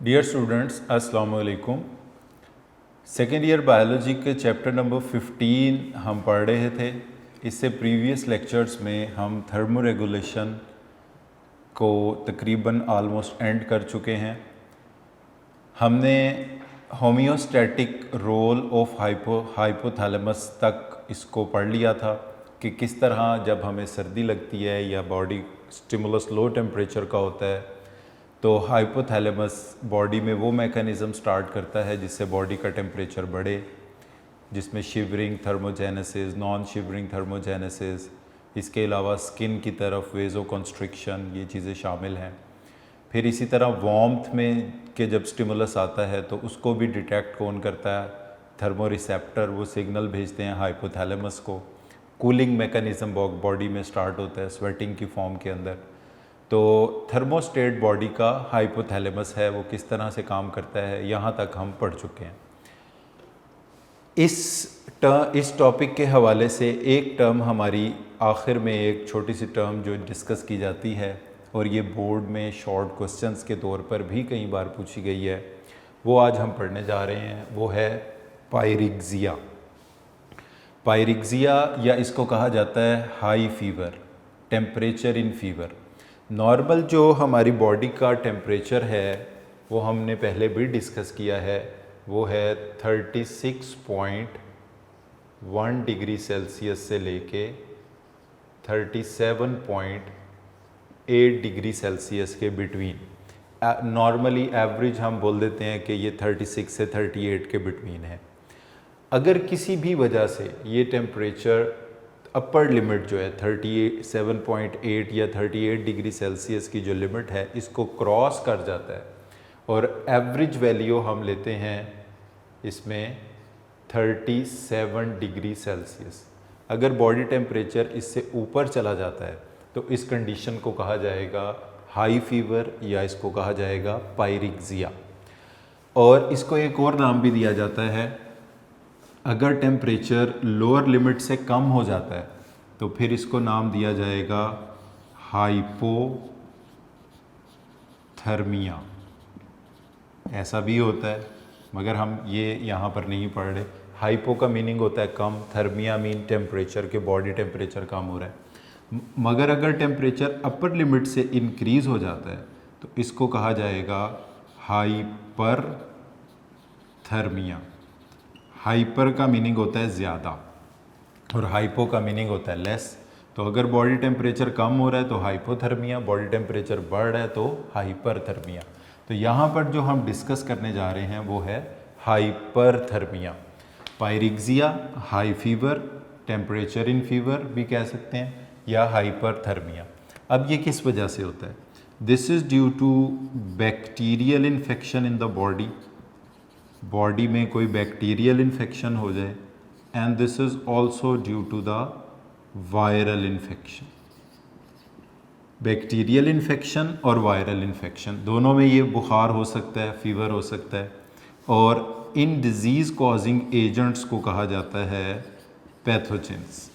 Dear students अस्सलाम वालेकुम। Second year biology के चैप्टर नंबर 15 हम पढ़ रहे थे। इससे प्रीवियस लेक्चर्स में हम थर्मो रेगुलेशन को तकरीबन आलमोस्ट एंड कर चुके हैं। हमने होमियोस्टैटिक रोल ऑफ हाइपोथैलेमस तक इसको पढ़ लिया था कि किस तरह जब हमें सर्दी लगती है या बॉडी स्टिमुलस लो टेम्परेचर का होता है तो हाइपोथैलेमस बॉडी में वो मैकेनिज़्म स्टार्ट करता है जिससे बॉडी का टेम्परेचर बढ़े, जिसमें shivering thermogenesis, non shivering thermogenesis, इसके अलावा स्किन की तरफ वेजो कंस्ट्रिक्शन, ये चीज़ें शामिल हैं। फिर इसी तरह वार्मथ में के जब स्टिमुलस आता है तो उसको भी डिटेक्ट कौन करता है, थर्मो रिसेप्टर, वो सिग्नल भेजते हैं हाइपोथैलेमस को। कूलिंग मैकेनिज़्म बॉडी में स्टार्ट होता है स्वेटिंग की फॉर्म के अंदर। तो थर्मोस्टेट बॉडी का हाइपोथैलेमस है, वो किस तरह से काम करता है, यहाँ तक हम पढ़ चुके हैं। इस टॉपिक के हवाले से एक टर्म हमारी आखिर में, एक छोटी सी टर्म जो डिस्कस की जाती है और ये बोर्ड में शॉर्ट क्वेश्चंस के तौर पर भी कई बार पूछी गई है, वो आज हम पढ़ने जा रहे हैं। वो है पायरिग्जिया। पायरिग्जिया या इसको कहा जाता है high fever, temperature in fever. Normal जो हमारी बॉडी का टेम्परेचर है वो हमने पहले भी डिस्कस किया है, वो है 36.1 डिग्री सेल्सियस से लेके 37.8 डिग्री सेल्सियस के बिटवीन। नॉर्मली एवरेज हम बोल देते हैं कि ये 36 से 38 के बिटवीन है। अगर किसी भी वजह से ये टेम्परेचर अपर लिमिट जो है 37.8 या 38 डिग्री सेल्सियस की जो लिमिट है इसको क्रॉस कर जाता है और एवरेज वैल्यू हम लेते हैं इसमें 37 डिग्री सेल्सियस। अगर बॉडी टेम्परेचर इससे ऊपर चला जाता है तो इस कंडीशन को कहा जाएगा हाई फीवर या इसको कहा जाएगा पायरिग्जिया। और इसको एक और नाम भी दिया जाता है, अगर टेम्परेचर लोअर लिमिट से कम हो जाता है तो फिर इसको नाम दिया जाएगा हाइपोथर्मिया। ऐसा भी होता है मगर हम ये यहाँ पर नहीं पढ़ रहे। हाइपो का मीनिंग होता है कम, थर्मिया मीन टेम्परेचर के बॉडी टेम्परेचर कम हो रहा है। मगर अगर टेम्परेचर अपर लिमिट से इंक्रीज़ हो जाता है तो इसको कहा जाएगा हाइपरथर्मिया। हाइपर का मीनिंग होता है ज़्यादा और हाइपो का मीनिंग होता है लेस। तो अगर बॉडी टेम्परेचर कम हो रहा है तो हाइपोथर्मिया, बॉडी टेम्परेचर बढ़ रहा है तो हाइपरथर्मिया। तो यहाँ पर जो हम डिस्कस करने जा रहे हैं वो है hyperthermia. Pyrexia, high fever, temperature in fever भी कह सकते हैं, या हाइपरथर्मिया। अब ये किस वजह से होता है? This is due to bacterial infection in the body में कोई बैक्टीरियल इन्फेक्शन हो जाए, and this is also due to the viral infection. Bacterial infection और वायरल इन्फेक्शन दोनों में ये बुखार हो सकता है, फीवर हो सकता है। और इन डिजीज़ कॉजिंग एजेंट्स को कहा जाता है पैथोजेंस।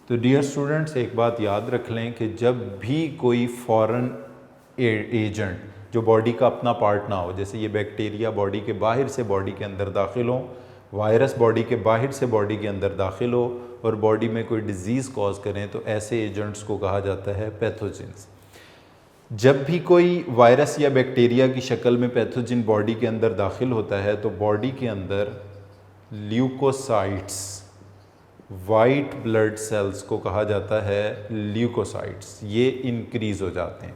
तो डियर स्टूडेंट्स, एक बात याद रख लें कि जब भी कोई फॉरेन एजेंट जो बॉडी का अपना पार्ट ना हो, जैसे ये बैक्टीरिया बॉडी के बाहर से बॉडी के अंदर दाखिल हो, वायरस बॉडी के बाहर से बॉडी के अंदर दाखिल हो और बॉडी में कोई डिजीज़ कॉज करें, तो ऐसे एजेंट्स को कहा जाता है पैथोजेंस। जब भी कोई वायरस या बैक्टीरिया की शक्ल में पैथोजन बॉडी के अंदर दाखिल होता है तो बॉडी के अंदर ल्यूकोसाइट्स, वाइट ब्लड सेल्स को कहा जाता है ल्यूकोसाइट्स, ये इंक्रीज़ हो जाते हैं।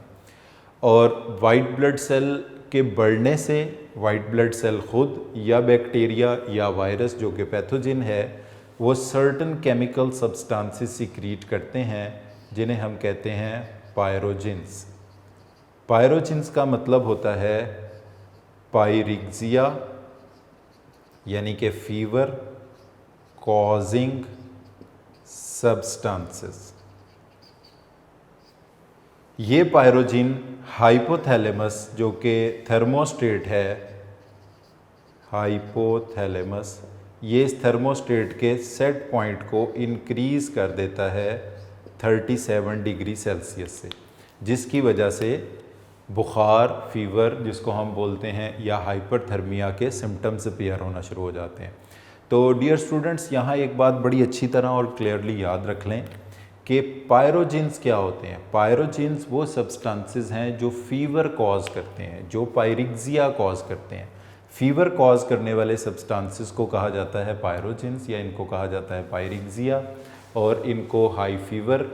और वाइट ब्लड सेल के बढ़ने से वाइट ब्लड सेल खुद या बैक्टीरिया या वायरस जो कि पैथोजन है वो सर्टन केमिकल सब्सटेंसेस सीक्रीट करते हैं जिन्हें हम कहते हैं पायरोजेंस। पायरोजेंस का मतलब होता है पायरिग्जिया यानी कि फीवर कॉजिंग सब्सटेंसेस। ये पायरोजिन हाइपोथैलेमस जो कि थर्मोस्टेट है, हाइपोथैलेमस, ये इस थर्मोस्टेट के सेट पॉइंट को इंक्रीज़ कर देता है 37 डिग्री सेल्सियस से, जिसकी वजह से बुखार, फीवर जिसको हम बोलते हैं, या हाइपरथर्मिया के सिम्टम्स अपीयर होना शुरू हो जाते हैं। तो डियर स्टूडेंट्स, यहाँ एक बात बड़ी अच्छी तरह और क्लियरली याद रख लें कि पायरोजिन्स क्या होते हैं। पायरोजिन्स वो सब्सटेंसेस हैं जो फीवर कॉज करते हैं, जो पायरिक्सिया कॉज करते हैं। फीवर कॉज करने वाले सब्सटेंसेस को कहा जाता है पायरोजिन्स, या इनको कहा जाता है पायरिक्सिया, और इनको हाई फीवर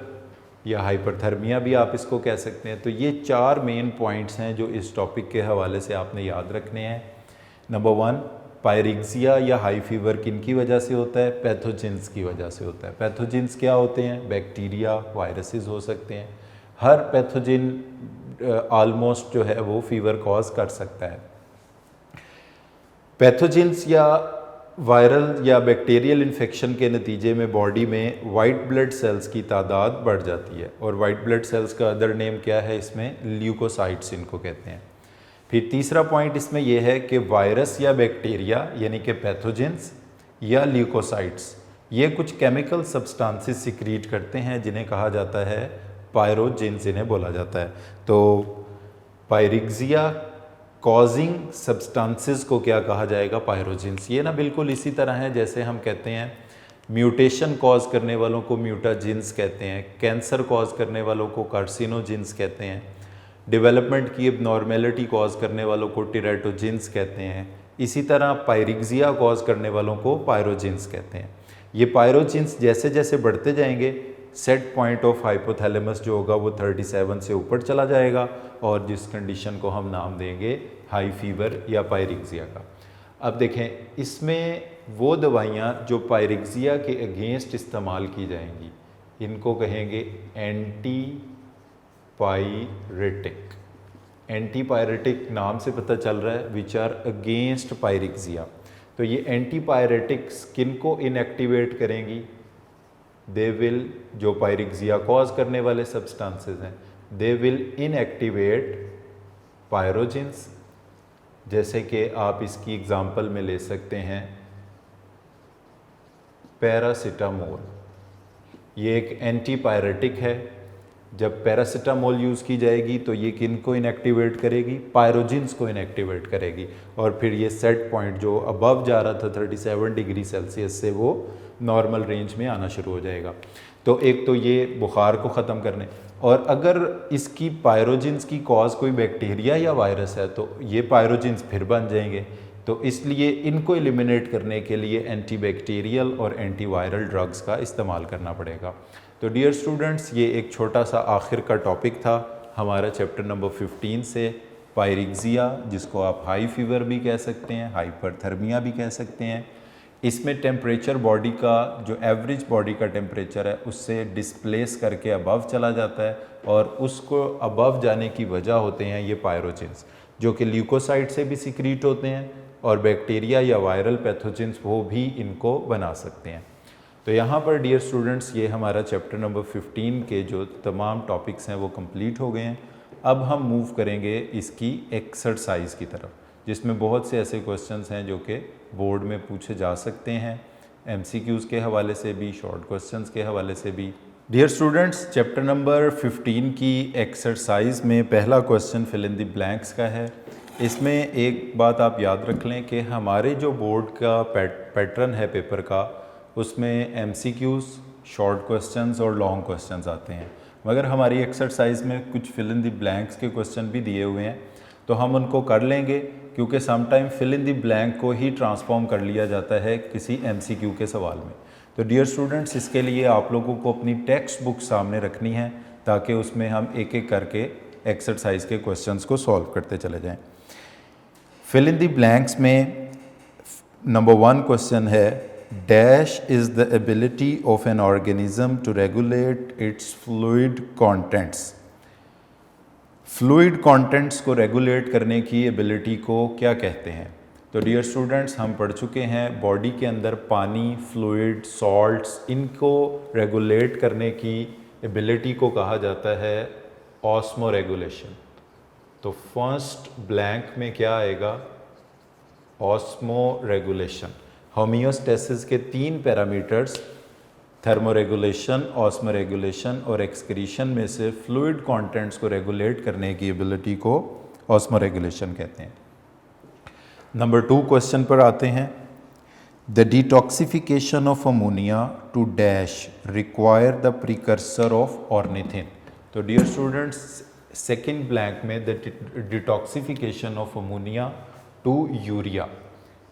या हाइपरथर्मिया भी आप इसको कह सकते हैं। तो ये 4 मेन पॉइंट्स हैं जो इस टॉपिक के हवाले से आपने याद रखने हैं। नंबर 1, पायरिक्सिया या हाई फीवर किन की वजह से होता है? पैथोजेंस की वजह से होता है। पैथोजेंस क्या होते हैं? बैक्टीरिया, वायरसेस हो सकते हैं। हर पैथोजन ऑलमोस्ट जो है वो फीवर कॉज कर सकता है। पैथोजेंस या वायरल या बैक्टीरियल इन्फेक्शन के नतीजे में बॉडी में वाइट ब्लड सेल्स की तादाद बढ़ जाती है, और वाइट ब्लड सेल्स का अदर नेम क्या है इसमें? ल्यूकोसाइट्स इनको कहते हैं। फिर तीसरा पॉइंट इसमें यह है कि वायरस या बैक्टीरिया यानी कि पैथोजेंस या ल्यूकोसाइट्स ये कुछ केमिकल सब्सटेंसेस सिक्रीट करते हैं जिन्हें कहा जाता है पायरोजेंस, इन्हें बोला जाता है। तो पायरिक्सिया कॉजिंग सब्सटेंसेस को क्या कहा जाएगा? पायरोजेंस। ये ना बिल्कुल इसी तरह है जैसे हम कहते हैं म्यूटेशन कॉज करने वालों को म्यूटाजेंस कहते हैं, कैंसर कॉज करने वालों को कार्सिनोजेंस कहते हैं, डेवलपमेंट की एबनॉर्मेलिटी कॉज करने वालों को टेराटोजेंस कहते हैं। इसी तरह पायरिक्सिया कॉज करने वालों को पायरोजेंस कहते हैं। ये पायरोजेंस जैसे जैसे बढ़ते जाएंगे, सेट पॉइंट ऑफ हाइपोथैलेमस जो होगा वो 37 से ऊपर चला जाएगा, और जिस कंडीशन को हम नाम देंगे हाई फीवर या पायरिक्सिया का। अब देखें, इसमें वो दवाइयाँ जो पायरिक्सिया के अगेंस्ट इस्तेमाल की जाएंगी इनको कहेंगे एंटी पायरेटिक। एंटीपायरेटिक नाम से पता चल रहा है विच आर अगेंस्ट पायरिक्सिया। तो ये एंटीपायरेटिक्स किन को इनएक्टिवेट करेंगी? दे विल, जो पायरिक्सिया कॉज करने वाले सब्सटेंसेस हैं, दे विल इनएक्टिवेट पायरोजेंस। जैसे कि आप इसकी एग्जांपल में ले सकते हैं पैरासीटामोल, ये एक एंटीपायरेटिक है। जब पैरासीटामोल यूज़ की जाएगी तो ये किन को इनएक्टिवेट करेगी? पायरोजेंस को इनएक्टिवेट करेगी, और फिर ये सेट पॉइंट जो अबव जा रहा था 37 डिग्री सेल्सियस से वो नॉर्मल रेंज में आना शुरू हो जाएगा। तो एक तो ये बुखार को ख़त्म करने, और अगर इसकी पायरोजेंस की कॉज कोई बैक्टीरिया या वायरस है तो ये पायरोजेंस फिर बन जाएंगे। तो इसलिए इनको एलिमिनेट करने के लिए एंटीबैक्टीरियल और एंटीवायरल ड्रग्स का इस्तेमाल करना पड़ेगा। तो डियर स्टूडेंट्स, ये एक छोटा सा आखिर का टॉपिक था हमारा चैप्टर नंबर 15 से, पायरिक्सिया जिसको आप हाई फीवर भी कह सकते हैं, हाइपरथर्मिया भी कह सकते हैं। इसमें टेम्परेचर बॉडी का जो एवरेज बॉडी का टेम्परेचर है उससे डिस्प्लेस करके अबव चला जाता है, और उसको अबव जाने की वजह होते हैं ये पायरोजेंस, जो कि ल्यूकोसाइट से भी सिक्रीट होते हैं, और बैक्टीरिया या वायरल पैथोजेंस वो भी इनको बना सकते हैं। तो यहाँ पर डियर स्टूडेंट्स, ये हमारा चैप्टर नंबर 15 के जो तमाम टॉपिक्स हैं वो कंप्लीट हो गए हैं। अब हम मूव करेंगे इसकी एक्सरसाइज की तरफ, जिसमें बहुत से ऐसे क्वेश्चंस हैं जो कि बोर्ड में पूछे जा सकते हैं, एमसीक्यूज़ के हवाले से भी, शॉर्ट क्वेश्चंस के हवाले से भी। डियर स्टूडेंट्स, चैप्टर नंबर 15 की एक्सरसाइज में पहला question fill in the blanks का है। इसमें एक बात आप याद रख लें कि हमारे जो बोर्ड का पैटर्न है पेपर का, उसमें एमसीक्यूज़, शॉर्ट क्वेश्चंस और लॉन्ग क्वेश्चंस आते हैं, मगर हमारी एक्सरसाइज में कुछ फिल इन द ब्लैंक्स के क्वेश्चन भी दिए हुए हैं, तो हम उनको कर लेंगे, क्योंकि sometime fill in the blank को ही ट्रांसफॉर्म कर लिया जाता है किसी एमसीक्यू के सवाल में। तो डियर स्टूडेंट्स, इसके लिए आप लोगों को अपनी टेक्स्ट बुक सामने रखनी है ताकि उसमें हम एक एक करके एक्सरसाइज के क्वेश्चंस को सॉल्व करते चले जाएं। फिल इन द ब्लैंक्स में नंबर 1 क्वेश्चन है, dash is the ability of an organism to regulate its fluid contents. Fluid contents को रेगुलेट करने की एबिलिटी को क्या कहते हैं? तो डियर स्टूडेंट्स, हम पढ़ चुके हैं बॉडी के अंदर पानी, फ्लूइड, सॉल्ट्स, इनको रेगुलेट करने की एबिलिटी को कहा जाता है ऑस्मो रेगुलेशन। तो फर्स्ट ब्लैंक में क्या आएगा? Osmo regulation. होमियोस्टेसिस के 3 पैरामीटर्स थर्मोरेगुलेशन, ऑस्मोरेगुलेशन और एक्सक्रीशन में से फ्लूइड कंटेंट्स को रेगुलेट करने की एबिलिटी को ऑस्मोरेगुलेशन कहते हैं। नंबर 2 क्वेश्चन पर आते हैं। The detoxification of ammonia to dash require the precursor of ornithine. तो डियर स्टूडेंट्स, सेकेंड ब्लैंक में the detoxification of ammonia to urea,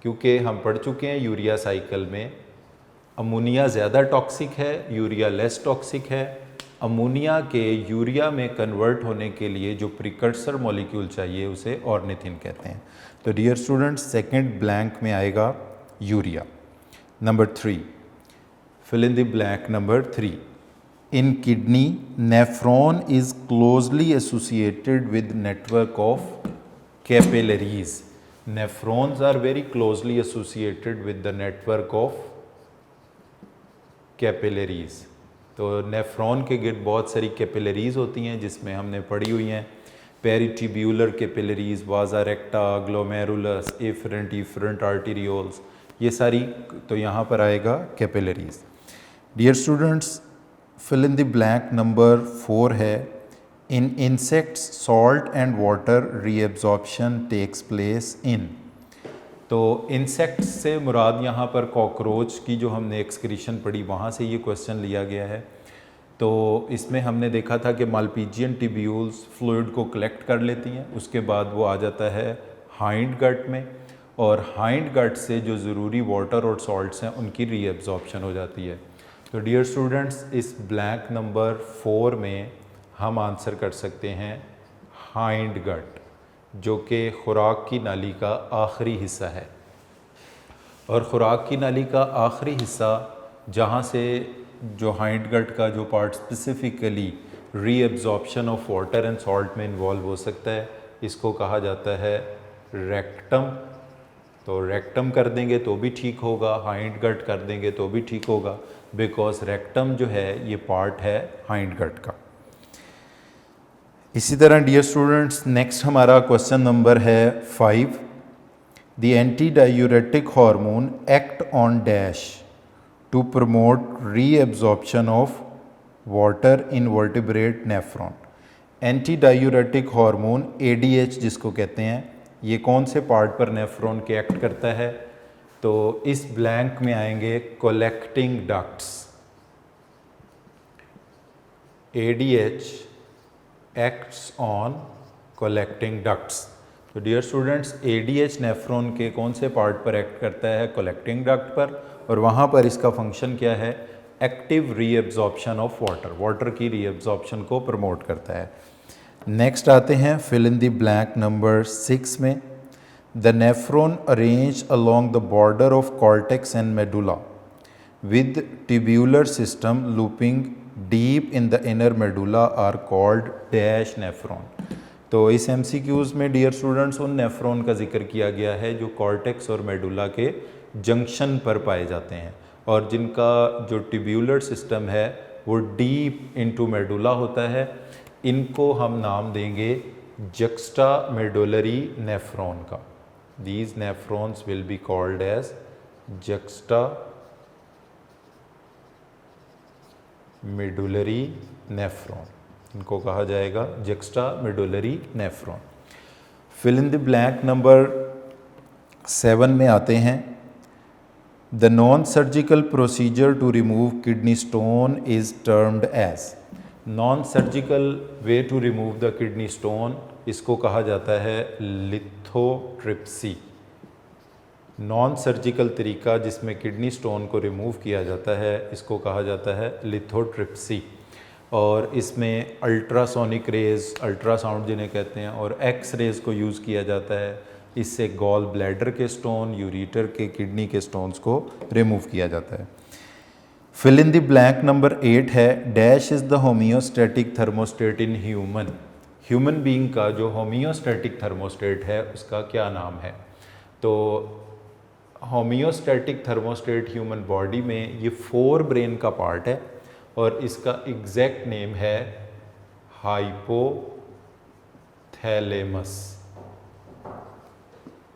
क्योंकि हम पढ़ चुके हैं यूरिया साइकिल में अमोनिया ज़्यादा टॉक्सिक है, यूरिया लेस टॉक्सिक है। अमोनिया के यूरिया में कन्वर्ट होने के लिए जो प्रिकर्सर मॉलिक्यूल चाहिए उसे ऑर्निथिन कहते हैं। तो डियर स्टूडेंट्स, सेकंड ब्लैंक में आएगा urea. Number 3, fill in the blank number 3। In kidney nephron is closely associated with network of capillaries. Nephrons are very closely associated with the network of capillaries. तो nephron के गिर्द बहुत सारी capillaries होती हैं जिसमें हमने पढ़ी हुई हैं peritubular capillaries, vasa recta, glomerulus, afferent efferent arterioles, ये सारी। तो यहाँ पर आएगा capillaries. Dear students, fill in the blank number 4 है। In insects salt and water reabsorption takes place in. तो इंसेक्ट्स से मुराद यहाँ पर कॉकरोच की जो हमने एक्सक्रीशन पढ़ी वहाँ से ये क्वेश्चन लिया गया है। तो इसमें हमने देखा था कि मालपीजियन टिब्यूल्स फ्लूइड को कलेक्ट कर लेती हैं, उसके बाद वो आ जाता है हाइंड गट में, और हाइंड गट से जो ज़रूरी वाटर और सॉल्ट्स हैं उनकी रीएब्जॉर्प्शन हो जाती है। तो डियर स्टूडेंट्स, इस ब्लैंक नंबर 4 में हम आंसर कर सकते हैं हाइंड गट, जो कि खुराक की नाली का आखिरी हिस्सा है। और ख़ुराक की नाली का आखिरी हिस्सा जहाँ से जो हाइंड गट का जो part specifically reabsorption of water and salt में इन्वॉल्व हो सकता है, इसको कहा जाता है रेक्टम। तो रेक्टम कर देंगे तो भी ठीक होगा, हाइंड गट कर देंगे तो भी ठीक होगा, बिकॉज रेक्टम जो है ये पार्ट है हाइंड गट का। इसी तरह डियर स्टूडेंट्स, नेक्स्ट हमारा क्वेश्चन नंबर है 5। The anti diuretic hormone act on dash to promote reabsorption of water in vertebrate nephron. Anti diuretic hormone ADH जिसको कहते हैं, ये कौन से पार्ट पर नेफ्रॉन के एक्ट करता है? तो इस ब्लैंक में आएंगे collecting ducts. ADH acts on collecting ducts. तो डियर स्टूडेंट्स, ADH नेफ्रॉन के कौन से पार्ट पर एक्ट करता है? कलेक्टिंग डक्ट पर, और वहाँ पर इसका फंक्शन क्या है? Active reabsorption of water, water की रीअब्जॉर्प्शन को प्रमोट करता है। नेक्स्ट आते हैं fill in the blank number 6 में। The nephron arrange along the border of cortex and medulla with tubular system looping deep in the inner medulla are called dash nephron. तो इस MCQs में dear students उन nephron का जिक्र किया गया है जो कॉर्टेक्स और मेडुला के जंक्शन पर पाए जाते हैं, और जिनका जो ट्यूब्यूलर सिस्टम है वो डीप इनटू मेडुला होता है। इनको हम नाम देंगे जक्स्टा मेडुलरी नेफ्रॉन का। These nephrons will be called as juxta medullary nephron, इनको कहा जाएगा juxta medullary nephron. Fill in the blank number 7 में आते हैं। The non surgical procedure to remove kidney stone is termed as. Non surgical way to remove the kidney stone, इसको कहा जाता है लिथोट्रिप्सी। नॉन सर्जिकल तरीका जिसमें किडनी स्टोन को रिमूव किया जाता है इसको कहा जाता है लिथोट्रिप्सी। और इसमें अल्ट्रासोनिक रेज़, अल्ट्रासाउंड जिन्हें कहते हैं, और एक्स रेज़ को यूज़ किया जाता है। इससे गॉल ब्लैडर के स्टोन, यूरीटर के, किडनी के स्टोन्स को रिमूव किया जाता है। Fill in the blank number 8 है। Dash is the homeostatic thermostat in human. Human being का जो होम्योस्टैटिक थर्मोस्टेट है उसका क्या नाम है? तो होम्योस्टैटिक थर्मोस्टेट ह्यूमन बॉडी में ये 4 ब्रेन का पार्ट है, और इसका एग्जैक्ट नेम है हाइपोथैलेमस।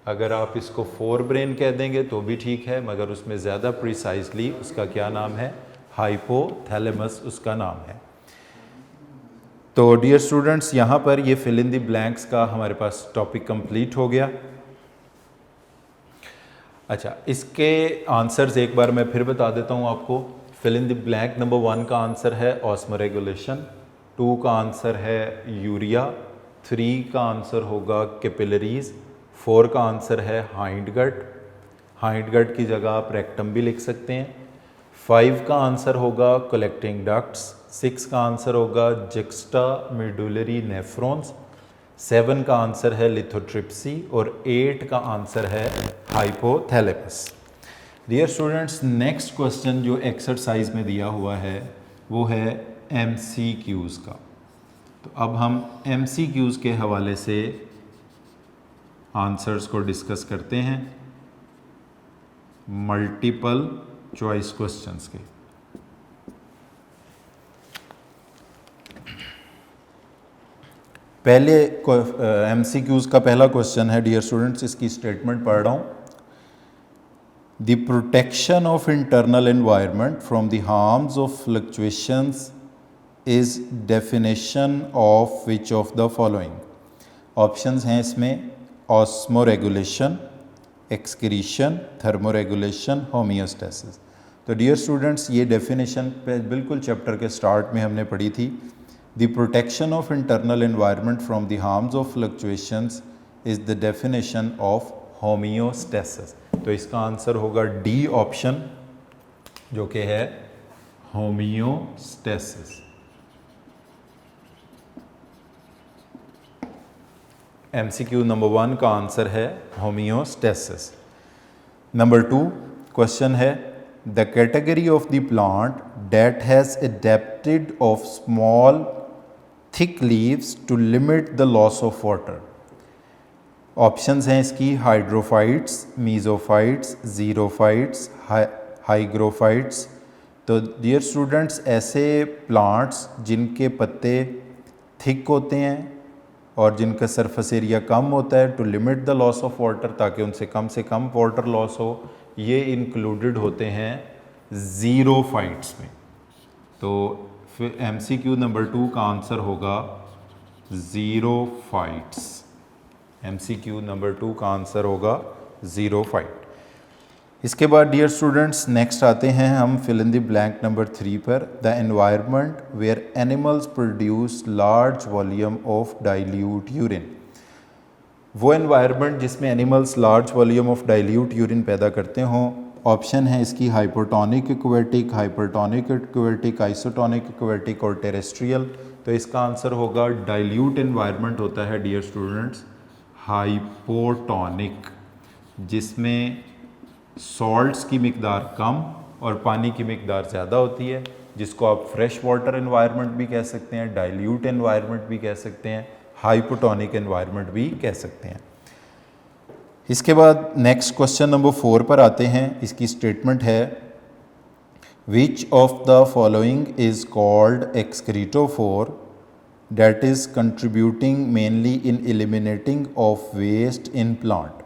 अगर आप इसको 4 ब्रेन कह देंगे तो भी ठीक है, मगर उसमें ज़्यादा प्रिसाइजली उसका क्या नाम है? हाइपोथैलेमस उसका नाम है। तो डियर स्टूडेंट्स, यहाँ पर ये फिल इन द ब्लैंक्स का हमारे पास टॉपिक कंप्लीट हो गया। अच्छा, इसके आंसर्स एक बार मैं फिर बता देता हूँ आपको। Fill in the blank number 1 का आंसर है ऑस्मोरेगुलेशन, 2 का आंसर है यूरिया, 3 का आंसर होगा कैपिलरीज, 4 का आंसर है हाइंडगट, हाइंडगट की जगह आप रेक्टम भी लिख सकते हैं, 5 का आंसर होगा कलेक्टिंग डक्ट्स, 6 का आंसर होगा जक्स्टा मेडुलरी नेफ्रॉन्स, 7 का आंसर है लिथोट्रिप्सी और 8 का आंसर है hypothalamus. Dear students, next question जो एक्सरसाइज में दिया हुआ है वो है MCQs का। तो अब हम MCQs के हवाले से आंसर्स को डिस्कस करते हैं, मल्टीपल चॉइस क्वेश्चंस के। पहले MCQs का पहला क्वेश्चन है डियर स्टूडेंट्स, इसकी स्टेटमेंट पढ़ रहा हूँ। The protection of internal environment from the harms of fluctuations is definition of which of the following. Options हैं इसमें ऑस्मोरेगुलेशन, एक्सक्रीशन, थर्मोरेगुलेशन, होमियोस्टेसिस। तो डियर स्टूडेंट्स, ये डेफिनेशन बिल्कुल चैप्टर के स्टार्ट में हमने पढ़ी थी। The protection of internal environment from the harms of fluctuations is the definition of homeostasis. तो इसका आंसर होगा डी ऑप्शन, जो कि है होमियोस्टेसिस। MCQ नंबर 1 का आंसर है होमियोस्टेसिस। नंबर 2 क्वेश्चन है the category of the plant that has adapted of small thick leaves to limit the loss of water. Options हैं इसकी हाइड्रोफाइट्स, मीजोफाइट्स, जीरोफाइट्स, हाइग्रोफाइट्स। तो dear students, ऐसे plants जिनके पत्ते thick होते हैं और जिनका सरफेस एरिया कम होता है to limit the loss of water, ताकि उनसे कम वाटर लॉस हो, ये इंक्लूडेड होते हैं ज़ीरोफाइट्स में। तो फिर MCQ नंबर 2 का आंसर होगा ज़ीरोफाइट्स। MCQ नंबर 2 का आंसर होगा ज़ीरोफाइट। इसके बाद डियर स्टूडेंट्स, नेक्स्ट आते हैं हम fill in the blank number 3 पर। The environment where animals produce large volume of dilute urine. वो एनवायरनमेंट जिसमें animals large volume of dilute urine पैदा करते हों। ऑप्शन है इसकी hypotonic aquatic, hypertonic aquatic, isotonic aquatic और टेरेस्ट्रियल। तो इसका आंसर होगा डाइल्यूट एनवायरनमेंट होता है डियर स्टूडेंट्स हाइपोटोनिक, जिसमें सॉल्ट्स की मिकदार कम और पानी की मिकदार ज़्यादा होती है, जिसको आप फ्रेश वाटर एनवायरनमेंट भी कह सकते हैं, डाइल्यूट एनवायरनमेंट भी कह सकते हैं, हाइपोटोनिक एनवायरनमेंट भी कह सकते हैं। इसके बाद नेक्स्ट क्वेश्चन नंबर 4 पर आते हैं। इसकी स्टेटमेंट है which of the following is called excretophore that is contributing mainly in eliminating of waste in plant।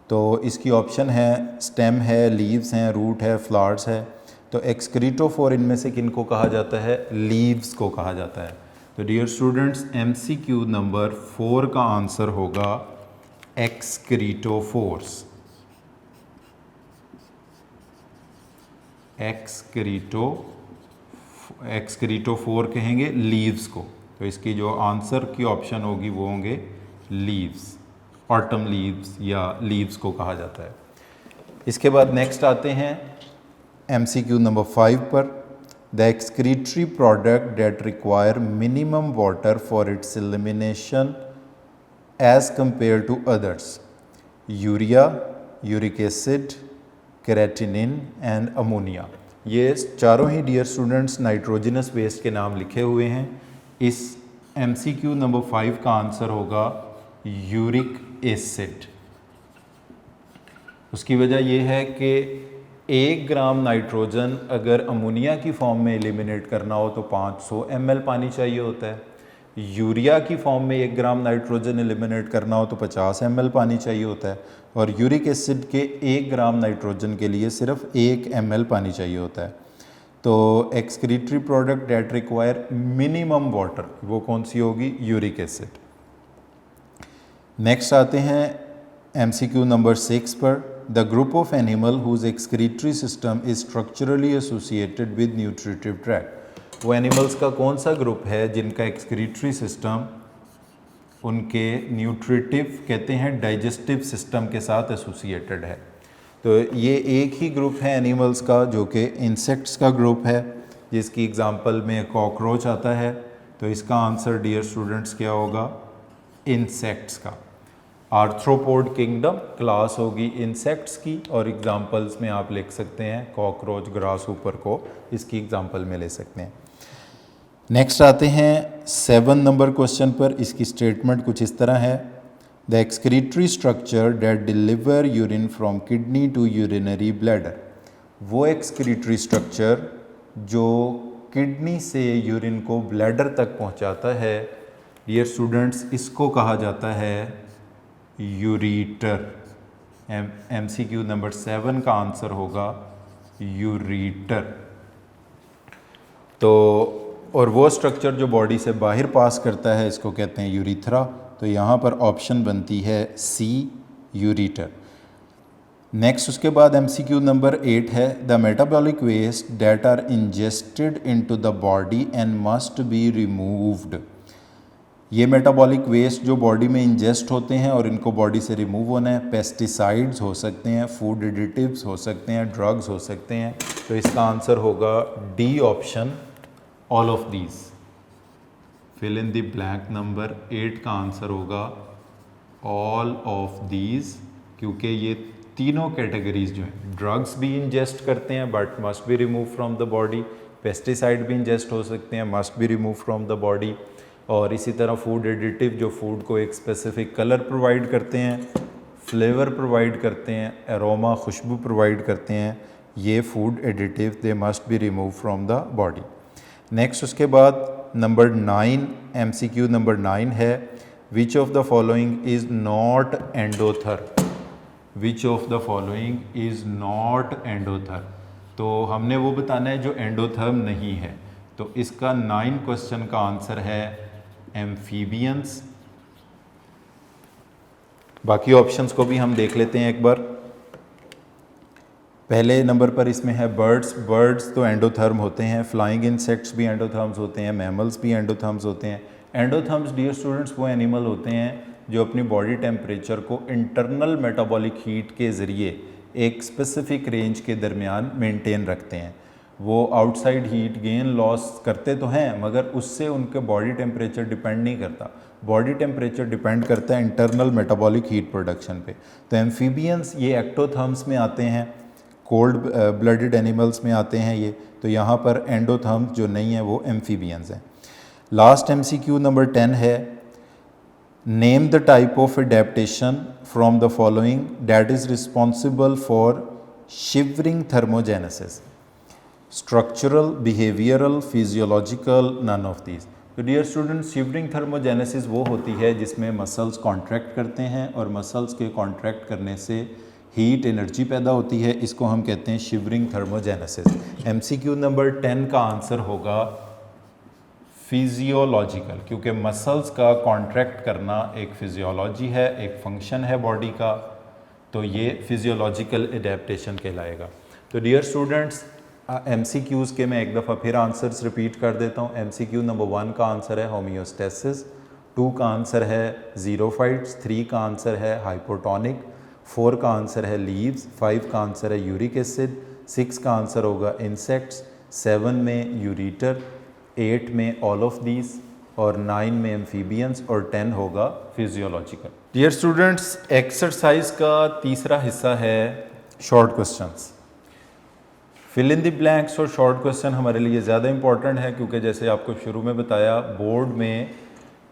तो इसकी ऑप्शन है स्टेम है, लीव्स हैं, रूट है, फ्लावर्स है। तो एक्सक्रीटोफोर इनमें से किन को कहा जाता है? लीव्स को कहा जाता है। तो डियर स्टूडेंट्स, MCQ नंबर 4 का आंसर होगा एक्सक्रीटोफोर्स। एक्सक्रीटोफोर कहेंगे लीव्स को। तो इसकी जो आंसर की ऑप्शन होगी वो होंगे लीव्स, ऑटम लीव्स या लीव्स को कहा जाता है। इसके बाद नेक्स्ट आते हैं MCQ नंबर 5 पर। The excretory product that require minimum water for its elimination as compare to others. Urea, uric acid, creatinine and ammonia. ये चारों ही डियर स्टूडेंट्स नाइट्रोजनस वेस्ट के नाम लिखे हुए हैं। इस MCQ नंबर 5 का आंसर होगा यूरिक एसिड। उसकी वजह यह है कि 1 ग्राम नाइट्रोजन अगर अमोनिया की फॉर्म में एलिमिनेट करना हो तो 500 ml पानी चाहिए होता है। यूरिया की फॉर्म में 1 ग्राम नाइट्रोजन एलिमिनेट करना हो तो 50 ml पानी चाहिए होता है। और यूरिक एसिड के 1 ग्राम नाइट्रोजन के लिए सिर्फ 1 ml पानी चाहिए होता है। तो excretory product that require minimum water, वो कौन सी होगी? Uric acid. नेक्स्ट आते हैं MCQ नंबर 6 पर। The group of animal whose excretory system is structurally associated with nutritive tract. वो एनिमल्स का कौन सा ग्रुप है जिनका एक्सक्रीटरी सिस्टम उनके न्यूट्रिटिव कहते हैं डाइजेस्टिव सिस्टम के साथ एसोसिएटेड है? तो ये एक ही ग्रुप है एनिमल्स का जो कि इंसेक्ट्स का ग्रुप है, जिसकी एग्जांपल में कॉकरोच आता है। तो इसका आंसर डियर स्टूडेंट्स क्या होगा? इंसेक्ट्स का। आर्थ्रोपोड किंगडम क्लास होगी इंसेक्ट्स की, और एग्जांपल्स में आप लिख सकते हैं कॉकरोच, ग्रासहॉपर को इसकी एग्जांपल में ले सकते हैं। नेक्स्ट आते हैं 7 नंबर क्वेश्चन पर। इसकी स्टेटमेंट कुछ इस तरह है। The excretory structure that deliver urine from kidney to urinary bladder. वो एक्सक्रीटरी स्ट्रक्चर जो किडनी से यूरिन को ब्लैडर तक पहुंचाता है, डियर स्टूडेंट्स, इसको कहा जाता है यूरीटर। MCQ नंबर 7 का आंसर होगा यूरीटर। तो और वो स्ट्रक्चर जो बॉडी से बाहर पास करता है इसको कहते हैं यूरीथ्रा। तो यहाँ पर ऑप्शन बनती है C, यूरीटर। नेक्स्ट उसके बाद MCQ नंबर 8 है। The metabolic waste that are ingested into the body and must be removed. ये मेटाबॉलिक वेस्ट जो बॉडी में इंजेस्ट होते हैं और इनको बॉडी से रिमूव होना है, पेस्टिसाइड्स हो सकते हैं, फूड एडिटिव्स हो सकते हैं, ड्रग्स हो सकते हैं। तो इसका आंसर होगा D option, all of these. Fill in the blank number 8 का आंसर होगा ऑल ऑफ दीज, क्योंकि ये तीनों कैटेगरीज जो हैं, ड्रग्स भी इंजेस्ट करते हैं but must be remove from the body, pesticide भी इंजेस्ट हो सकते हैं, must be remove from the body, और इसी तरह फूड एडिटिव जो फूड को एक स्पेसिफिक कलर प्रोवाइड करते हैं, फ्लेवर प्रोवाइड करते हैं, एरोमा खुशबू प्रोवाइड करते हैं, ये food additive they must be remove from the body. Next उसके बाद नंबर 9, MCQ नंबर 9 है। Which of the following is not endotherm. Which of the following is not endotherm. तो हमने वो बताना है जो एंडोथर्म नहीं है। तो इसका 9 क्वेश्चन का आंसर है एम्फीबियंस। बाकी ऑप्शंस को भी हम देख लेते हैं एक बार। पहले नंबर पर इसमें है बर्ड्स। बर्ड्स तो एंडोथर्म होते हैं, फ्लाइंग इंसेक्ट्स भी एंडोथर्म्स होते हैं, मैमल्स भी एंडोथर्म्स होते हैं। एंडोथर्म्स डियर स्टूडेंट्स वो एनिमल होते हैं जो अपनी बॉडी टेम्परेचर को इंटरनल मेटाबॉलिक हीट के ज़रिए एक स्पेसिफिक रेंज के दरमियान मेंटेन रखते हैं। वो आउटसाइड हीट गेन लॉस करते तो हैं मगर उससे उनके बॉडी टेम्परेचर डिपेंड नहीं करता। बॉडी टेम्परेचर डिपेंड करता है इंटरनल मेटाबॉलिक हीट प्रोडक्शन पे। तो एम्फीबियंस ये एक्टोथर्म्स में आते हैं, कोल्ड ब्लडेड एनिमल्स में आते हैं ये। तो यहाँ पर एंडोथर्म्स जो नहीं है वो एम्फीबियंस हैं। लास्ट MCQ नंबर 10 है। Name the type of adaptation from the following that is responsible for shivering thermogenesis. Structural, behavioural, physiological, none of these. तो डियर स्टूडेंट्स, शिवरिंग थर्मोजेनेसिस वो होती है जिसमें मसल्स कॉन्ट्रैक्ट करते हैं और मसल्स के कॉन्ट्रैक्ट करने से हीट एनर्जी पैदा होती है। इसको हम कहते हैं शिवरिंग थर्मोजेनेसिस। MCQ नंबर 10 का आंसर होगा फिजियोलॉजिकल, क्योंकि मसल्स का कॉन्ट्रैक्ट करना एक फिजियोलॉजी है, एक फंक्शन है बॉडी का। तो ये फिजियोलॉजिकल एडेप्टेशन कहलाएगा। तो डियर स्टूडेंट्स, MCQs के मैं एक दफ़ा फिर आंसर्स रिपीट कर देता हूँ। MCQ नंबर 1 का आंसर है होमियोस्टेसिस, 2 का आंसर है ज़ीरोफाइट्स, 3 का आंसर है हाइपोटोनिक, 4 का आंसर है लीव्स, 5 का आंसर है यूरिक एसिड, 6 का आंसर होगा इंसेक्ट्स, 7 में यूरीटर, 8 में ऑल ऑफ दीज, और 9 में एम्फीबियंस, और 10 होगा फिजियोलॉजिकल। डियर स्टूडेंट्स, एक्सरसाइज का तीसरा हिस्सा है short questions. Fill in the blanks और शॉर्ट क्वेश्चन हमारे लिए ज़्यादा इंपॉर्टेंट है, क्योंकि जैसे आपको शुरू में बताया बोर्ड में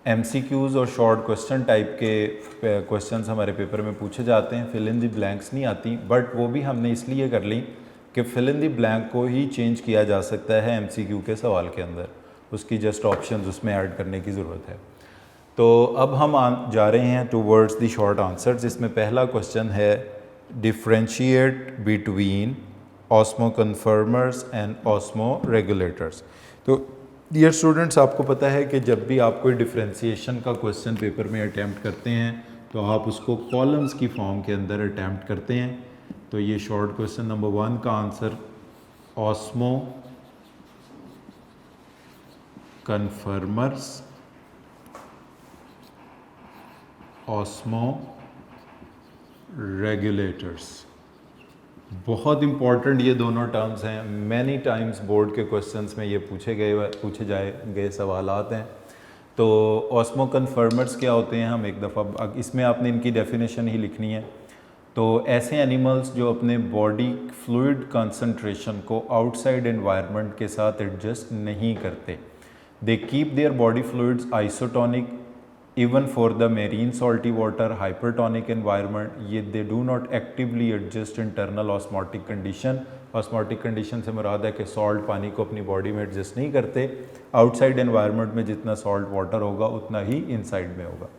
MCQs और शॉर्ट क्वेश्चन टाइप के क्वेश्चंस हमारे पेपर में पूछे जाते हैं। फिल इन द ब्लैंक्स नहीं आती, बट वो भी हमने इसलिए कर ली कि फिल इन द ब्लैंक को ही चेंज किया जा सकता है MCQ के सवाल के अंदर, उसकी जस्ट ऑप्शंस उसमें ऐड करने की ज़रूरत है। तो अब हम जा रहे हैं टूवर्ड्स द शॉर्ट आंसर्स। इसमें पहला क्वेश्चन है differentiate between osmo conformers and osmo regulators. तो डियर स्टूडेंट्स, आपको पता है कि जब भी आप कोई डिफ्रेंशिएशन का क्वेश्चन पेपर में अटैम्प्ट करते हैं तो आप उसको कॉलम्स की फॉर्म के अंदर अटैम्प्ट करते हैं। तो ये शॉर्ट क्वेश्चन नंबर 1 का answer osmo conformers, osmo regulators. बहुत इंपॉर्टेंट ये दोनों टर्म्स हैं, मैनी टाइम्स बोर्ड के क्वेश्चंस में ये पूछे गए सवालात हैं। तो ऑस्मो कन्फर्मर्स क्या होते हैं, हम एक दफ़ा इसमें आपने इनकी डेफिनेशन ही लिखनी है। तो ऐसे एनिमल्स जो अपने बॉडी फ्लूइड कंसंट्रेशन को आउटसाइड एनवायरनमेंट के साथ एडजस्ट नहीं करते, they keep their body fluids isotonic even for the marine salty water hypertonic environment, ये they do not actively adjust internal osmotic condition। osmotic condition से मुराद है कि सॉल्ट पानी को अपनी बॉडी में एडजस्ट नहीं करते, आउटसाइड एनवायरनमेंट में जितना सॉल्ट वाटर होगा उतना ही इनसाइड में होगा।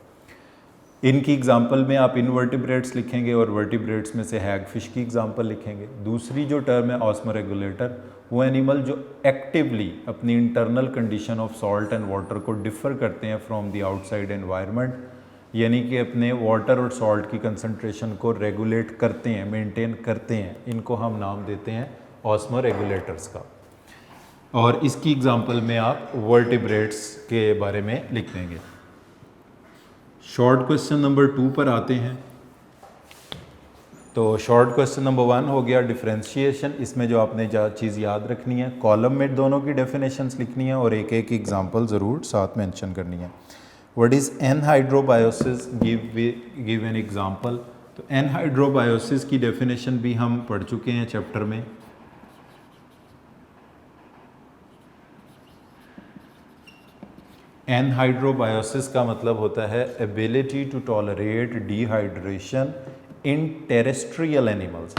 इनकी एग्जांपल में आप इनवर्टिब्रेट्स लिखेंगे और वर्टिब्रेट्स में से हैग फिश की एग्जांपल लिखेंगे। दूसरी जो टर्म है ऑस्मो रेगुलेटर, वो एनिमल जो एक्टिवली अपनी internal condition of salt and water को डिफ़र करते हैं फ्रॉम द आउटसाइड एनवायरनमेंट, यानी कि अपने वाटर और सॉल्ट की कंसंट्रेशन को रेगुलेट करते हैं, मेंटेन करते हैं, इनको हम नाम देते हैं ऑस्मो रेगुलेटर्स का। और इसकी एग्जांपल में आप वर्टिब्रेट्स के बारे में लिख देंगे। शॉर्ट क्वेश्चन नंबर 2 पर आते हैं। तो शॉर्ट क्वेश्चन नंबर 1 हो गया डिफरेंशिएशन। इसमें जो आपने चीज़ याद रखनी है, कॉलम में दोनों की डेफिनेशंस लिखनी है और एक एक एग्जांपल ज़रूर साथ मेंशन करनी है। What is anhydrobiosis, give an example. तो एनहाइड्रोबायोसिस की डेफिनेशन भी हम पढ़ चुके हैं चैप्टर में। एनहाइड्रोबायोसिस का मतलब होता है ability to tolerate dehydration in terrestrial animals.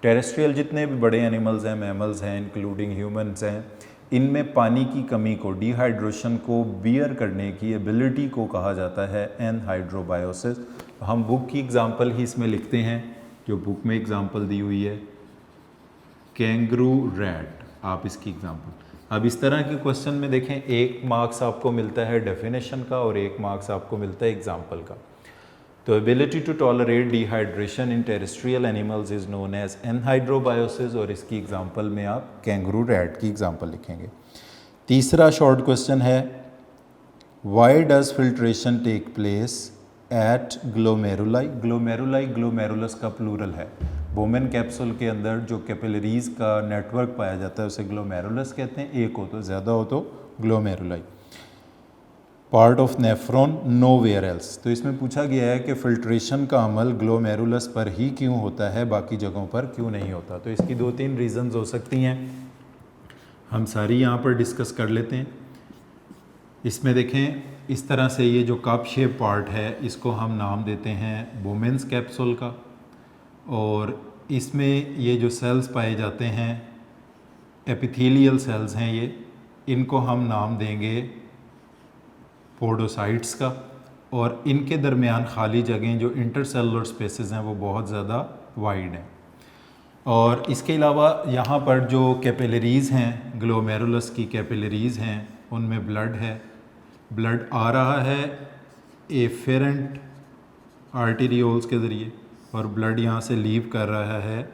Terrestrial जितने भी बड़े एनिमल्स हैं, मैमल्स हैं, इंक्लूडिंग ह्यूमंस हैं, इनमें पानी की कमी को, डिहाइड्रेशन को बियर करने की एबिलिटी को कहा जाता है एनहाइड्रोबायोसिस। हम बुक की एग्जांपल ही इसमें लिखते हैं, जो बुक में एग्जांपल दी हुई है कैंगरू रैट, आप इसकी एग्जांपल। अब इस तरह के क्वेश्चन में देखें, 1 मार्क्स आपको मिलता है डेफिनेशन का और 1 मार्क्स आपको मिलता है एग्जांपल का। तो ability to tolerate dehydration in terrestrial animals is known as anhydrobiosis, और इसकी एग्जांपल में आप कैंगरू रैट की एग्जांपल लिखेंगे। तीसरा शॉर्ट क्वेश्चन है, why does filtration take place at glomeruli. Glomeruli glomerulus का प्लूरल है। बोमेन कैप्सूल के अंदर जो कैपिलरीज का नेटवर्क पाया जाता है उसे ग्लोमेरुलस कहते हैं, एक हो तो ज़्यादा हो तो glomeruli. Part of nephron nowhere else. तो इसमें पूछा गया है कि फिल्ट्रेशन का अमल ग्लोमेरुलस पर ही क्यों होता है, बाकी जगहों पर क्यों नहीं होता। तो इसकी 2-3 रीजंस हो सकती हैं, हम सारी यहाँ पर डिस्कस कर लेते हैं। इसमें देखें, इस तरह से ये जो कप शेप पार्ट है इसको हम नाम देते हैं बोमेन्स कैप्सूल का, और इसमें ये जो सेल्स पाए जाते हैं एपिथेलियल सेल्स हैं ये, इनको हम नाम देंगे पोडोसाइट्स का, और इनके दरमियान खाली जगहें जो इंटरसेलुलर स्पेसेस हैं वो बहुत ज़्यादा वाइड हैं। और इसके अलावा यहाँ पर जो कैपिलरीज़ हैं, ग्लोमेरुलस की कैपिलरीज़ हैं, उनमें ब्लड है, ब्लड आ रहा है एफेरेंट आर्टेरियोल्स के ज़रिए और ब्लड यहाँ से लीव कर रहा है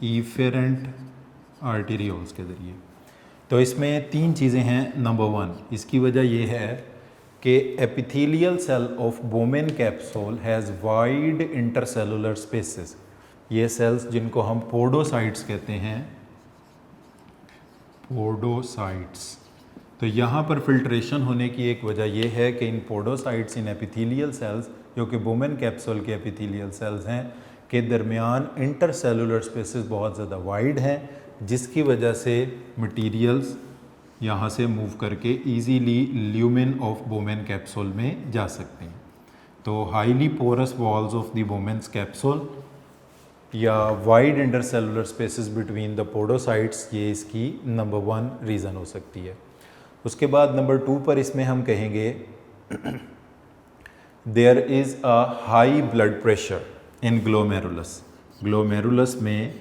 ईफेरेंट आर्टेरियोल्स के ज़रिए। तो इसमें 3 चीज़ें हैं। नंबर 1, इसकी वजह यह है कि epithelial cell of Bowman capsule has wide intercellular spaces. ये सेल्स जिनको हम पोडोसाइट्स कहते हैं, पोडोसाइट्स, तो यहाँ पर फिल्ट्रेशन होने की एक वजह यह है कि इन पोडोसाइट्स, इन एपिथेलियल सेल्स जो कि बोमेन कैप्सूल के एपिथेलियल सेल्स हैं, के दरमियान इंटरसेलुलर स्पेसेस बहुत ज़्यादा वाइड हैं, जिसकी वजह से मटीरियल्स यहाँ से मूव करके easily lumen of Bowman capsule में जा सकते हैं। तो highly porous walls of the Bowman's capsule या wide intercellular spaces between the podocytes, ये इसकी नंबर 1 रीज़न हो सकती है। उसके बाद नंबर 2 पर इसमें हम कहेंगे there is a high blood pressure in glomerulus. Glomerulus में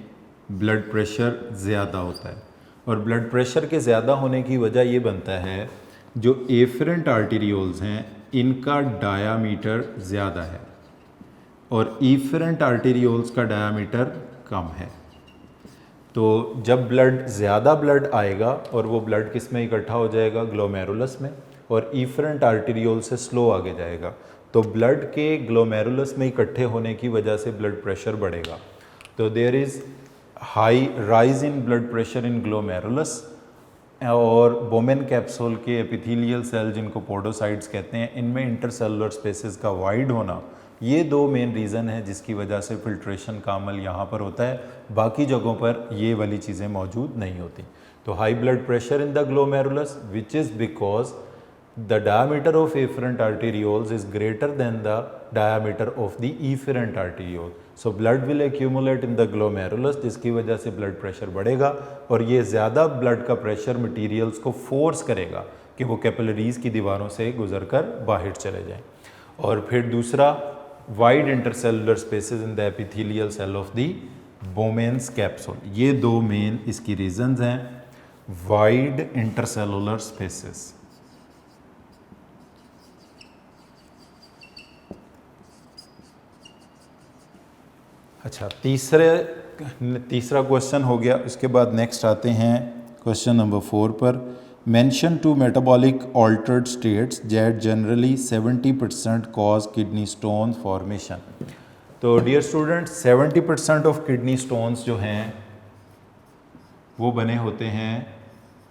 ब्लड प्रेशर ज़्यादा होता है। और ब्लड प्रेशर के ज़्यादा होने की वजह ये बनता है जो एफरेंट आर्टीरियोल्स हैं इनका डायामीटर ज़्यादा है और इफरेंट आर्टीरियोल्स का डायामीटर कम है। तो जब ज़्यादा ब्लड आएगा और वो ब्लड किस में इकट्ठा हो जाएगा, ग्लोमेरुलस में, और इफरेंट आर्टीरियोल से स्लो आगे जाएगा। तो ब्लड के ग्लोमेरुलस में इकट्ठे होने की वजह से ब्लड प्रेशर बढ़ेगा। तो there is high rise in blood pressure in glomerulus. और बोमेन कैप्सूल के एपिथेलियल सेल जिनको पोडोसाइट्स कहते हैं, इनमें इंटरसेलुलर स्पेसेस का वाइड होना, ये दो मेन रीज़न है जिसकी वजह से फिल्ट्रेशन का अमल यहाँ पर होता है। बाकी जगहों पर ये वाली चीज़ें मौजूद नहीं होती। तो high blood pressure in the glomerulus which is because the diameter of afferent arterioles is greater than the diameter of the efferent arteriole. So blood will accumulate in the glomerulus, जिसकी वजह से ब्लड प्रेशर बढ़ेगा और ये ज़्यादा blood का pressure materials को force करेगा कि वो कैपिलरीज़ की दीवारों से गुजरकर बाहर चले जाएं। और फिर दूसरा, wide intercellular spaces in the epithelial cell of the Bowman's capsule. ये दो मेन इसकी रीजंस हैं, वाइड इंटरसेलुलर स्पेसेस। अच्छा, तीसरा क्वेश्चन हो गया। इसके बाद नेक्स्ट आते हैं क्वेश्चन नंबर 4 पर। Mention two metabolic altered states that generally 70% cause kidney stone formation. तो dear students, 70% of kidney stones जो हैं वो बने होते हैं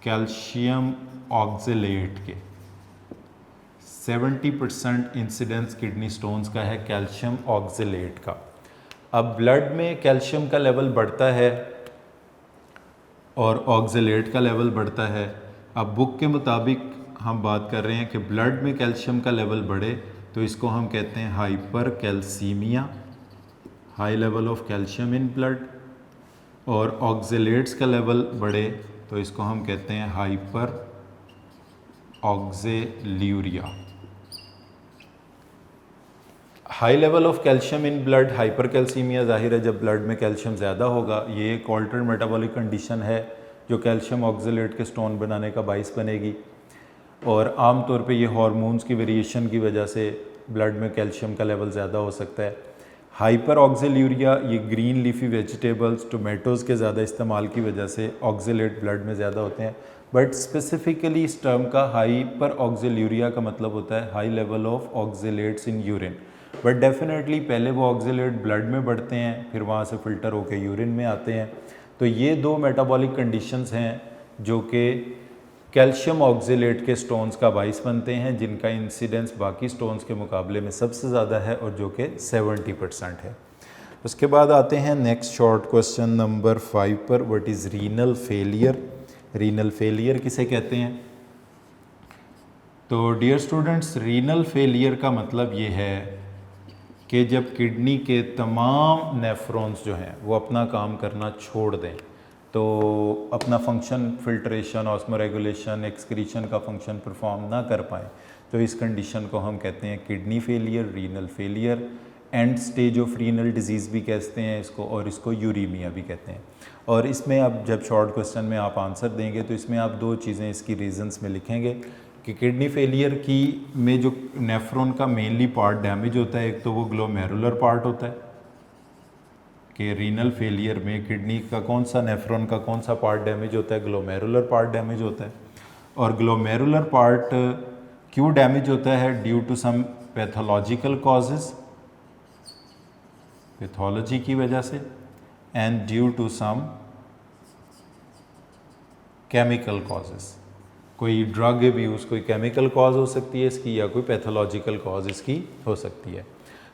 कैल्शियम ऑक्जेलेट के। 70% इंसिडेंस किडनी स्टोन्स का है कैल्शियम ऑक्जेलेट का। अब ब्लड में कैल्शियम का लेवल बढ़ता है और ऑक्जेलेट का लेवल बढ़ता है। अब बुक के मुताबिक हम बात कर रहे हैं कि ब्लड में कैल्शियम का लेवल बढ़े तो इसको हम कहते हैं hyper calcaemia, high level of calcium in blood, और ऑक्जेलेट्स का लेवल बढ़े तो इसको हम कहते हैं hyperoxaluria. High level of calcium in blood, hypercalcaemia, जाहिर है जब ब्लड में कैल्शियम ज़्यादा होगा, ये एक ऑल्टर्ड मेटाबॉलिक कंडीशन है जो कैल्शियम ऑक्जेलेट के स्टोन बनाने का बाइस बनेगी। और आम तौर पे ये हार्मोन्स की वेरिएशन की वजह से ब्लड में कैल्शियम का लेवल ज़्यादा हो सकता है। हाइपर ऑक्जेल्यूरिया ये ग्रीन लीफी वेजिटेबल्स, टोमेटोज़ के ज़्यादा इस्तेमाल की वजह से ऑक्जेलेट ब्लड में ज़्यादा होते हैं। बट स्पेसिफिकली इस टर्म का हाइपर ऑक्जेल्यूरिया का मतलब होता है high level of oxalates in urine. But definitely पहले वो ऑक्जेलेट ब्लड में बढ़ते हैं, फिर वहाँ से फ़िल्टर होकर यूरिन में आते हैं। तो ये दो मेटाबॉलिक कंडीशंस हैं जो कि कैल्शियम ऑक्जेलेट के स्टोन्स का बाइस बनते हैं, जिनका इंसिडेंस बाकी स्टोन्स के मुकाबले में सबसे ज़्यादा है और जो कि 70% है। उसके बाद आते हैं नेक्स्ट शॉर्ट क्वेश्चन नंबर 5 पर। What is renal failure? Renal failure किसे कहते हैं? तो डियर स्टूडेंट्स, रीनल फेलियर का मतलब ये है कि जब किडनी के तमाम नेफ्रॉन्स जो हैं वो अपना काम करना छोड़ दें, तो अपना function, filtration, osmo regulation, excretion का फंक्शन परफॉर्म ना कर पाए, तो इस कंडीशन को हम कहते हैं kidney failure, renal failure. And stage of renal disease भी कहते हैं इसको, और इसको यूरीमिया भी कहते हैं। और इसमें अब जब शॉर्ट क्वेश्चन में आप आंसर देंगे तो इसमें आप दो चीज़ें इसकी रीजंस में लिखेंगे कि किडनी फेलियर की में जो नेफ्रॉन का मेनली पार्ट डैमेज होता है, एक तो वो ग्लोमेरुलर पार्ट होता है कि रीनल फेलियर में किडनी का कौन सा, नेफ्रॉन का कौन सा पार्ट डैमेज होता है, ग्लोमेरुलर पार्ट डैमेज होता है। और ग्लोमेरुलर पार्ट क्यों डैमेज होता है? Due to some pathological causes, pathology की वजह से, and due to some chemical causes. कोई ड्रग अब्यूज़, कोई केमिकल कॉज हो सकती है इसकी, या कोई पैथोलॉजिकल कॉज इसकी हो सकती है।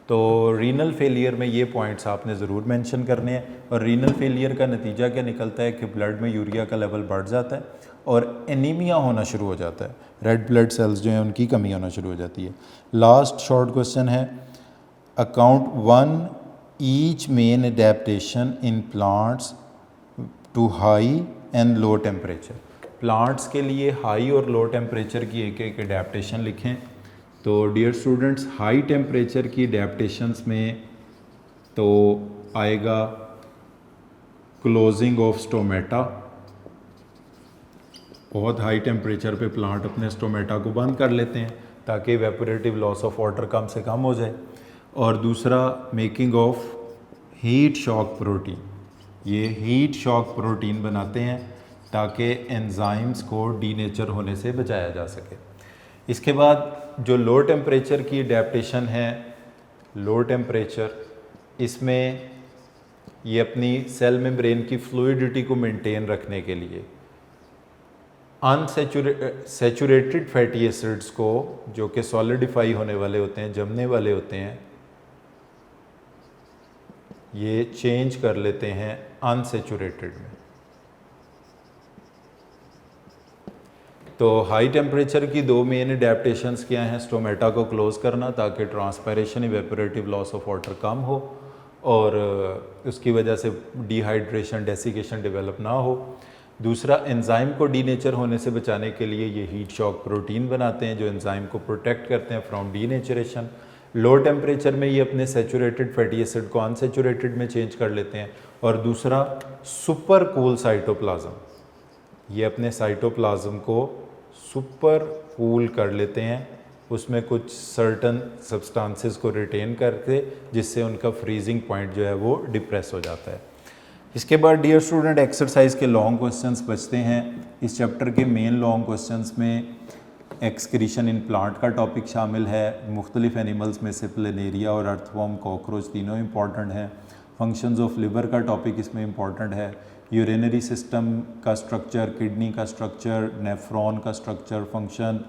तो रीनल फेलियर में ये पॉइंट्स आपने ज़रूर मेंशन करने हैं। और रीनल फेलियर का नतीजा क्या निकलता है कि ब्लड में यूरिया का लेवल बढ़ जाता है और एनीमिया होना शुरू हो जाता है, रेड ब्लड सेल्स जो हैं उनकी कमी होना शुरू हो जाती है। लास्ट शॉर्ट क्वेश्चन है, account 1 each main adaptation in plants to high and low temperature. Plants के लिए हाई और लो टेम्परेचर की एक एक एडेप्टेशन लिखें। तो डियर स्टूडेंट्स, हाई टेम्परेचर की एडेप्टेशंस में तो आएगा क्लोजिंग ऑफ स्टोमेटा, बहुत हाई टेम्परेचर पे प्लांट अपने स्टोमेटा को बंद कर लेते हैं ताकि इवेपोरेटिव लॉस ऑफ वाटर कम से कम हो जाए। और दूसरा making of heat shock protein, ये हीट शॉक प्रोटीन बनाते हैं ताकि एंजाइम्स को डीनेचर होने से बचाया जा सके। इसके बाद जो लो टेम्परेचर की अडेप्टेशन है, लो टेम्परेचर, इसमें ये अपनी सेल मेम्ब्रेन की फ्लूइडिटी को मेंटेन रखने के लिए अनसेचुरेटेड फैटी एसिड्स को, जो कि सॉलिडिफाई होने वाले होते हैं, जमने वाले होते हैं, ये चेंज कर लेते हैं अनसेचुरेटेड में। तो हाई टेम्परेचर की दो मेन अडेप्टेशंस क्या हैं? स्टोमेटा को क्लोज करना ताकि transpiration, evaporative loss of water कम हो और उसकी वजह से डिहाइड्रेशन, डेसिकेशन डेवलप ना हो। दूसरा, एंजाइम को डीनेचर होने से बचाने के लिए ये हीट शॉक प्रोटीन बनाते हैं जो एंजाइम को प्रोटेक्ट करते हैं फ्रॉम डीनेचरेशन। लो टेम्परेचर में ये अपने सेचुरेटेड फैटी एसिड को अनसेचुरेटेड में चेंज कर लेते हैं। और दूसरा, सुपर कूल साइटोप्लाज्म, ये अपने साइटोप्लाज्म को सुपर कूल कर लेते हैं, उसमें कुछ सर्टन सब्सटेंसेस को रिटेन करके, जिससे उनका फ्रीजिंग पॉइंट जो है वो डिप्रेस हो जाता है। इसके बाद डियर स्टूडेंट, एक्सरसाइज के लॉन्ग क्वेश्चंस बचते हैं। इस चैप्टर के मेन लॉन्ग क्वेश्चंस में एक्सक्रीशन इन प्लांट का टॉपिक शामिल है, मुख्तलिफ एनिमल्स में से प्लेनेरिया और अर्थवॉर्म, कॉकरोच तीनों इंपॉर्टेंट हैं। फंक्शंस ऑफ लिवर का टॉपिक इसमें इंपॉर्टेंट है। यूरिनरी सिस्टम का स्ट्रक्चर, किडनी का स्ट्रक्चर, नेफ्रॉन का स्ट्रक्चर, फंक्शन,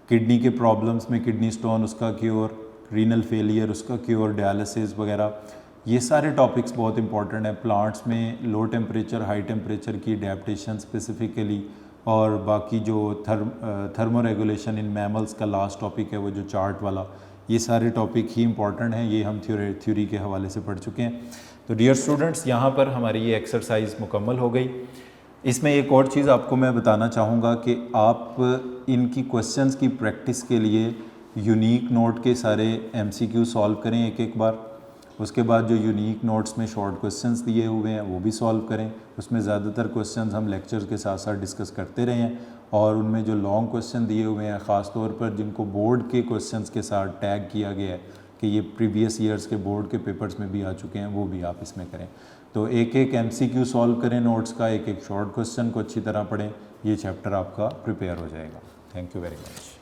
किडनी के प्रॉब्लम्स में किडनी स्टोन उसका क्योर, रीनल फेलियर उसका क्योर, डायलिसिस वगैरह, ये सारे टॉपिक्स बहुत इंपॉर्टेंट हैं। प्लांट्स में लो टेम्परेचर, हाई टेम्परेचर की अडेप्टेशन स्पेसिफिकली, और बाकी जो थर्मो रेगुलेशन इन मैमल्स का लास्ट टॉपिक है वो जो चार्ट वाला, ये सारे टॉपिक ही इंपॉर्टेंट हैं। ये हम थ्योरी के हवाले से पढ़ चुके हैं। तो डियर स्टूडेंट्स, यहाँ पर हमारी ये एक्सरसाइज मुकम्मल हो गई। इसमें एक और चीज़ आपको मैं बताना चाहूँगा कि आप इनकी क्वेश्चंस की प्रैक्टिस के लिए यूनिक नोट के सारे MCQ सॉल्व करें एक एक बार। उसके बाद जो यूनिक नोट्स में शॉर्ट क्वेश्चंस दिए हुए हैं वो भी सॉल्व करें। उसमें ज़्यादातर क्वेश्चंस हम लेक्चर्स के साथ साथ डिस्कस करते रहे हैं, और उनमें जो लॉन्ग क्वेश्चन दिए हुए हैं, ख़ास तौर पर जिनको बोर्ड के क्वेश्चंस के साथ टैग किया गया है कि ये प्रीवियस ईयर्स के बोर्ड के पेपर्स में भी आ चुके हैं, वो भी आप इसमें करें। तो एक एक MCQ सॉल्व करें नोट्स का, एक एक शॉर्ट क्वेश्चन को अच्छी तरह पढ़ें, ये चैप्टर आपका प्रिपेयर हो जाएगा। Thank you very much.